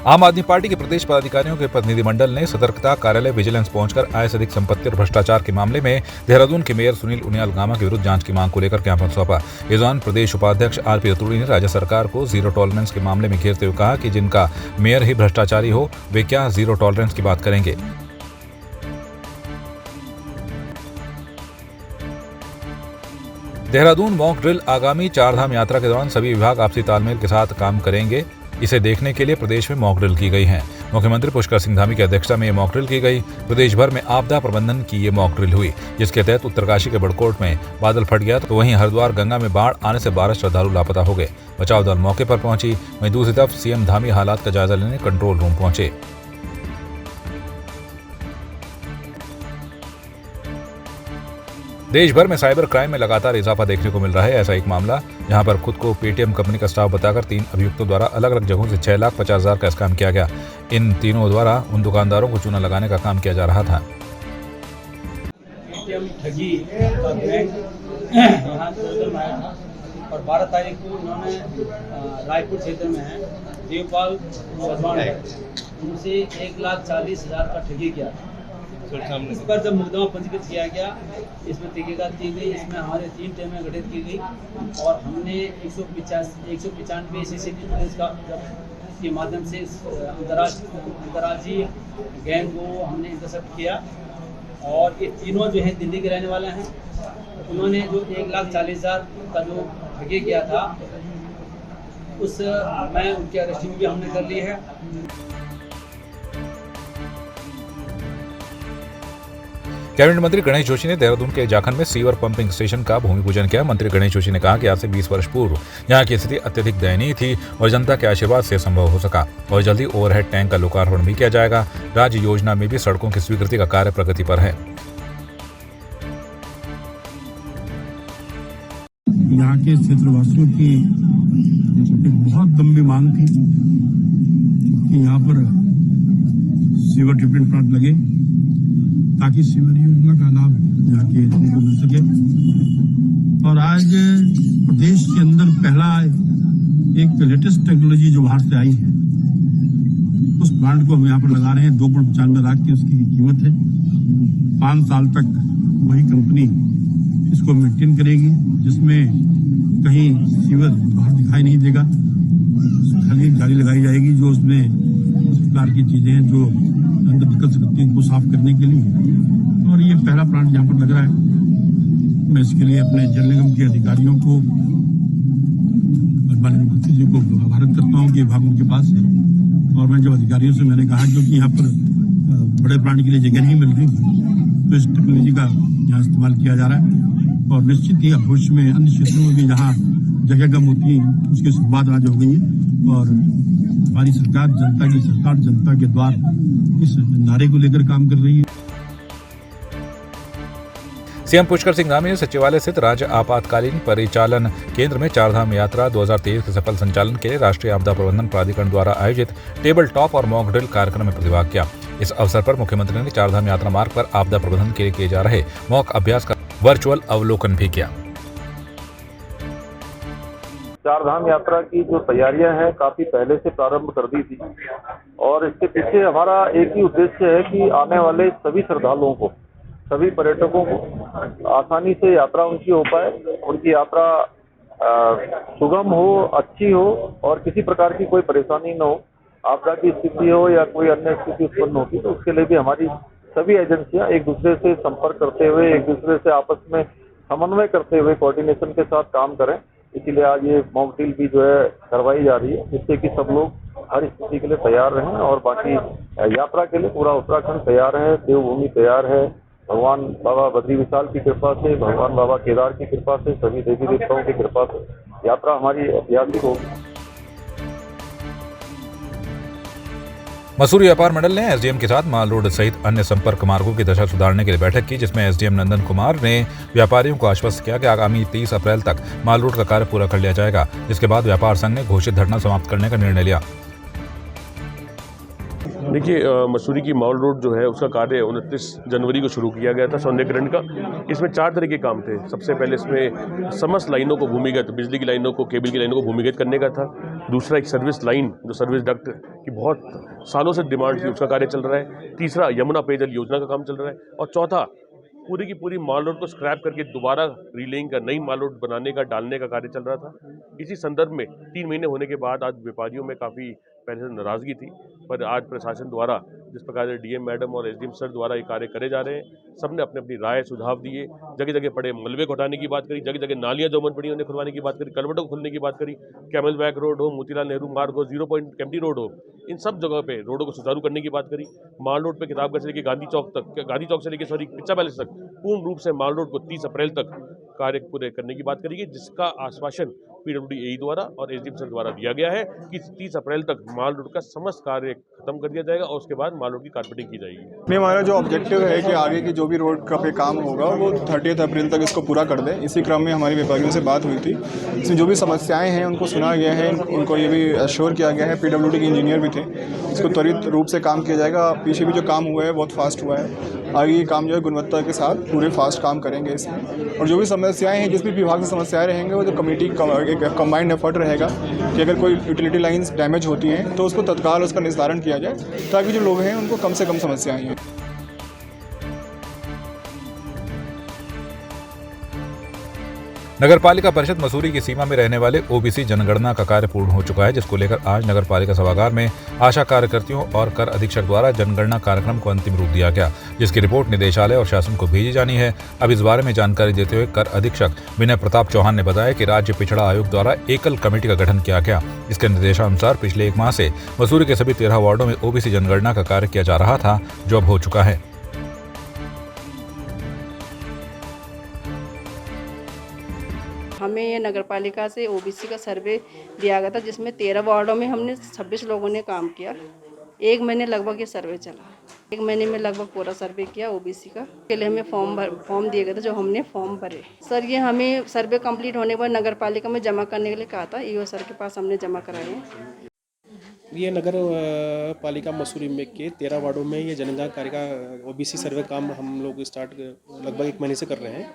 आम आदमी पार्टी के प्रदेश पदाधिकारियों के प्रतिनिधिमंडल ने सतर्कता कार्यालय विजिलेंस पहुंचकर आय से अधिक संपत्ति और भ्रष्टाचार के मामले में देहरादून के मेयर सुनील उनियाल गामा के विरुद्ध जांच की मांग को लेकर ज्ञापन सौंपा। इस दौरान प्रदेश उपाध्यक्ष आरपी रतूड़ी ने राज्य सरकार को जीरो टॉलरेंस के मामले में घेरते हुए कहा कि जिनका मेयर ही भ्रष्टाचारी हो वे क्या जीरो टॉलरेंस की बात करेंगे। देहरादून मॉक ड्रिल आगामी चारधाम यात्रा के दौरान सभी विभाग आपसी तालमेल के साथ काम करेंगे। इसे देखने के लिए प्रदेश में मॉक ड्रिल की गई है। मुख्यमंत्री पुष्कर सिंह धामी की अध्यक्षता में ये मॉक ड्रिल की गई। प्रदेश भर में आपदा प्रबंधन की ये मॉक ड्रिल हुई, जिसके तहत उत्तरकाशी के बड़कोट में बादल फट गया तो वहीं हरिद्वार गंगा में बाढ़ आने से 12 श्रद्धालु लापता हो गए। बचाव दल मौके पर पहुंची, वहीं दूसरी तरफ सीएम धामी हालात का जायजा लेने कंट्रोल रूम पहुंचे। देश भर में साइबर क्राइम में लगातार इजाफा देखने को मिल रहा है। ऐसा एक मामला जहां पर खुद को पेटीएम कंपनी का स्टाफ बताकर 3 अभियुक्तों द्वारा अलग अलग जगहों से 6,50,000 का स्कैम किया गया। इन तीनों द्वारा उन दुकानदारों को चूना लगाने का काम किया जा रहा था। पेटीएम ठगी का बैंक यहाँ में आया था और 12 तारीख को उन्होंने रायपुर क्षेत्र में है देवपाल उनसे 1,40,000 का ठगी किया। इस पर जब मुकदमा पंजीकृत किया गया, इसमें तहकीकात की गई, इसमें हमारे 3 टीमें गठित की गई और हमने 195 सीसीटीवी फुटेज का के माध्यम से अंतर्राज्यीय गैंग को हमने इंटरसेप्ट किया और ये तीनों जो है दिल्ली के रहने वाले हैं। उन्होंने जो 1,40,000 का जो ठगी किया था उस में उनकी अरेस्टिंग भी हमने कर ली है। कैबिनेट मंत्री गणेश जोशी ने देहरादून के जाखन में सीवर पंपिंग स्टेशन का भूमि पूजन किया। मंत्री गणेश जोशी ने कहा कि आज से 20 वर्ष पूर्व यहां की स्थिति अत्यधिक दयनीय थी और जनता के आशीर्वाद से संभव हो सका और जल्दी ओवरहेड टैंक का लोकार्पण भी किया जाएगा। राज्य योजना में भी सड़कों की स्वीकृति का कार्य प्रगति पर है। यहाँ के क्षेत्रवासियों की बहुत लंबी मांग थी कि यहाँ पर सीवर ट्रीटमेंट प्लांट लगे ताकि सीवर योजना का लाभ यहाँ के लोगों को मिल सके। और आज प्रदेश के अंदर पहला एक लेटेस्ट टेक्नोलॉजी जो बाहर से आई है उस प्लांट को हम यहाँ पर लगा रहे हैं। 2,95 लाख की उसकी कीमत है। 5 साल तक वही कंपनी इसको मेंटेन करेगी, जिसमें कहीं सीवर बाहर दिखाई नहीं देगा। खाली जाली लगाई जाएगी जो उसमें इस प्रकार की चीजें हैं जो अंदर निकल सकती है, उनको साफ करने के लिए। और ये पहला प्लांट यहाँ पर लग रहा है। मैं इसके लिए अपने जल निगम के अधिकारियों को और माननीय मुख्यमंत्री जी को आभारित करता हूँ कि भाग उनके पास है। और मैं जब अधिकारियों से मैंने कहा क्योंकि यहाँ पर बड़े प्लांट के लिए जगह नहीं मिल रही थी तो इस टेक्नोलॉजी का यहाँ इस्तेमाल किया जा रहा है और निश्चित ही भविष्य में अन्य क्षेत्रों में भी जहाँ जगह कम होती है उसकी शुरुआत आज हो गई है। और हमारी सरकार जनता की सरकार जनता के द्वार इस नारे को लेकर काम कर रही है। सीएम पुष्कर सिंह धामी ने सचिवालय स्थित राज्य आपातकालीन परिचालन केंद्र में चारधाम यात्रा 2023 के सफल संचालन के लिए राष्ट्रीय आपदा प्रबंधन प्राधिकरण द्वारा आयोजित टेबल टॉप और मॉक ड्रिल कार्यक्रम में प्रतिभाग किया। इस अवसर पर मुख्यमंत्री ने चारधाम यात्रा मार्ग पर आपदा प्रबंधन के लिए किए जा रहे मॉक अभ्यास का वर्चुअल अवलोकन भी किया। चारधाम यात्रा की जो तैयारियां हैं काफी पहले से प्रारंभ कर दी थी और इसके पीछे हमारा एक ही उद्देश्य है कि आने वाले सभी श्रद्धालुओं को, सभी पर्यटकों को आसानी से यात्रा उनकी हो पाए, उनकी यात्रा सुगम हो, अच्छी हो और किसी प्रकार की कोई परेशानी न हो। आपदा की स्थिति हो या कोई अन्य स्थिति उत्पन्न होती तो उसके लिए भी हमारी सभी एजेंसियां एक दूसरे से संपर्क करते हुए, एक दूसरे से आपस में समन्वय करते हुए कोऑर्डिनेशन के साथ काम करें। इसीलिए आज ये मॉक ड्रिल भी जो है करवाई जा रही है, जिससे कि सब लोग हर स्थिति के लिए तैयार रहें और बाकी यात्रा के लिए पूरा उत्तराखंड तैयार है, देवभूमि तैयार है। भगवान बाबा बद्री विशाल की कृपा से, भगवान बाबा केदार की कृपा से, सभी देवी देवताओं की कृपा से यात्रा हमारी ऐतिहासिक होगी। मसूरी व्यापार मंडल ने एसडीएम के साथ माल रोड सहित अन्य संपर्क मार्गों की दशा सुधारने के लिए बैठक की, जिसमें एसडीएम नंदन कुमार ने व्यापारियों को आश्वस्त किया कि आगामी 30 अप्रैल तक माल रोड का कार्य पूरा कर लिया जाएगा। जिसके बाद व्यापार संघ ने घोषित धरना समाप्त करने का निर्णय लिया। देखिए मसूरी की मॉल रोड जो है उसका कार्य 29 जनवरी को शुरू किया गया था सौंदर्यीकरण का। इसमें 4 तरह के काम थे। सबसे पहले इसमें समस्त लाइनों को भूमिगत, बिजली की लाइनों को, केबल की लाइनों को भूमिगत करने का था। दूसरा एक सर्विस लाइन, जो सर्विस डक्ट की बहुत सालों से डिमांड थी, उसका कार्य चल रहा है। तीसरा यमुना पेयजल योजना का काम चल रहा है। और चौथा पूरी की पूरी माल रोड को स्क्रैप करके दोबारा रीलेइंग का, नई माल रोड बनाने का, डालने का कार्य चल रहा था। इसी संदर्भ में 3 महीने होने के बाद आज व्यापारियों में काफ़ी पहले से नाराज़गी थी, पर आज प्रशासन द्वारा जिस प्रकार से डीएम मैडम और एसडीएम सर द्वारा ये कार्य करे जा रहे हैं, सबने अपने अपनी राय सुझाव दिए। जगह जगह पड़े मलबे को हटाने की बात करी, जगह जगह नालियां जो बंद पड़ी उन्हें खुलवाने की बात करी, कलवटों को खुलने की बात करी। कैमल बैक रोड हो, मोतीलाल नेहरू मार्ग हो, 0 पॉइंट केम्प्टी रोड हो, इन सब जगह पे रोडों को सुचारू करने की बात करी। माल रोड पे किताबगंज से लेकर गांधी चौक तक, गांधी चौक से लेकर पिच्चा पैलेस तक पूर्ण रूप से माल रोड को 30 अप्रैल तक कार्य पूरे करने की बात करी गई, जिसका आश्वासन पीडब्ल्यूडी द्वारा और एसडीएम सर द्वारा दिया गया है कि 30 अप्रैल तक माल रोड का समस्त कार्य खत्म कर दिया जाएगा और उसके बाद माल रोड की कारपेटिंग की जाएगी। नहीं, हमारा जो ऑब्जेक्टिव है कि आगे की जो भी रोड का पे काम होगा वो 30 अप्रैल तक इसको पूरा कर दें। इसी क्रम में हमारी व्यापारियों से बात हुई थी। इसमें जो भी समस्याएं हैं उनको सुना गया है, उनको ये भी अश्योर किया गया है, पीडब्ल्यूडी के इंजीनियर भी थे, इसको त्वरित रूप से काम किया जाएगा। पीछे भी जो काम हुआ है बहुत फास्ट हुआ है। आगे ये काम जो है गुणवत्ता के साथ पूरे फास्ट काम करेंगे इसमें। और जो भी समस्याएं हैं, जिस भी विभाग से समस्याएं रहेंगे, वो जो कमेटी एक कंबाइंड एफर्ट रहेगा कि अगर कोई यूटिलिटी लाइंस डैमेज होती हैं तो उसको तत्काल उसका निस्तारण किया जाए, ताकि जो लोग हैं उनको कम से कम समस्याएं हैं। नगर पालिका परिषद मसूरी की सीमा में रहने वाले ओबीसी जनगणना का कार्य पूर्ण हो चुका है, जिसको लेकर आज नगर पालिका सभागार में आशा कार्यकर्तियों और कर अधीक्षक द्वारा जनगणना कार्यक्रम को अंतिम रूप दिया गया, जिसकी रिपोर्ट निदेशालय और शासन को भेजी जानी है। अब इस बारे में जानकारी देते हुए कर अधीक्षक विनय प्रताप चौहान ने बताया कि राज्य पिछड़ा आयोग द्वारा एकल कमेटी का गठन किया गया। इसके निर्देशानुसार पिछले 1 माह से मसूरी के सभी 13 वार्डों में ओबीसी जनगणना का कार्य किया जा रहा था, जो अब हो चुका है। हमें ये नगर पालिका से ओबीसी का सर्वे दिया गया था, जिसमें 13 वार्डों में हमने 26 लोगों ने काम किया। 1 महीने लगभग ये सर्वे चला। 1 महीने में लगभग पूरा सर्वे किया ओबीसी का। के लिए हमें फॉर्म दिए गए थे, जो हमने फॉर्म भरे। सर, ये हमें सर्वे कंप्लीट होने के बाद नगर पालिका में जमा करने के लिए कहा था। ईओ सर के पास हमने जमा कराए हैं। ये नगर पालिका मसूरी में के 13 वार्डों में ये जनगणना कार्य का ओबीसी सर्वे काम हम लोग स्टार्ट लगभग 1 महीने से कर रहे हैं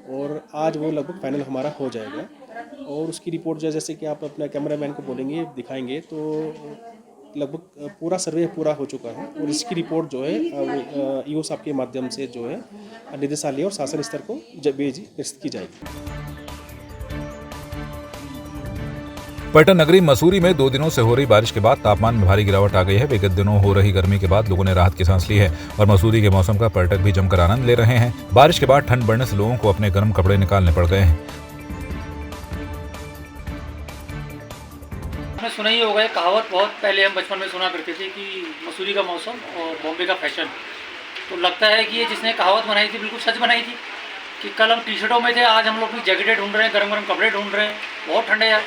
और आज वो लगभग फाइनल हमारा हो जाएगा। और उसकी रिपोर्ट जैसे कि आप अपना कैमरामैन को बोलेंगे, दिखाएंगे, तो लगभग पूरा सर्वे पूरा हो चुका है। और इसकी रिपोर्ट जो है ईओ साहब के माध्यम से जो है निदेशालय और शासन स्तर को प्रेषित की जाएगी। पर्यटन नगरी मसूरी में 2 दिनों से हो रही बारिश के बाद तापमान में भारी गिरावट आ गई है। विगत दिनों हो रही गर्मी के बाद लोगों ने राहत की सांस ली है और मसूरी के मौसम का पर्यटक भी जमकर आनंद ले रहे हैं। बारिश के बाद ठंड बढ़ने से लोगों को अपने गर्म कपड़े निकालने पड़ गए हैं। आपने सुना ही होगा, कहावत बहुत पहले हम बचपन में सुना करते थे कि मसूरी का मौसम और बॉम्बे का फैशन। तो लगता है कि ये जिसने कहावत बनाई थी बिल्कुल सच बनाई थी कि कल हम टी शर्टों में थे, आज हम लोग भी जैकेटें ढूंढ रहे हैं, गर्म गर्म कपड़े ढूंढ रहे हैं। बहुत ठंड है यार।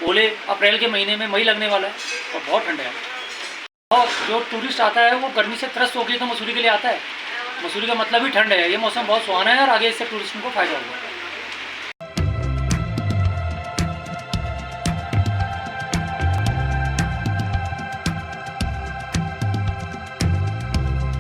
ओले अप्रैल के महीने में, मई लगने वाला है और बहुत ठंड है। और जो टूरिस्ट आता है वो गर्मी से त्रस्त होकर तो मसूरी के लिए आता है। मसूरी का मतलब ही ठंड है। ये मौसम बहुत सुहाना है और आगे इससे टूरिस्ट को फायदा होगा।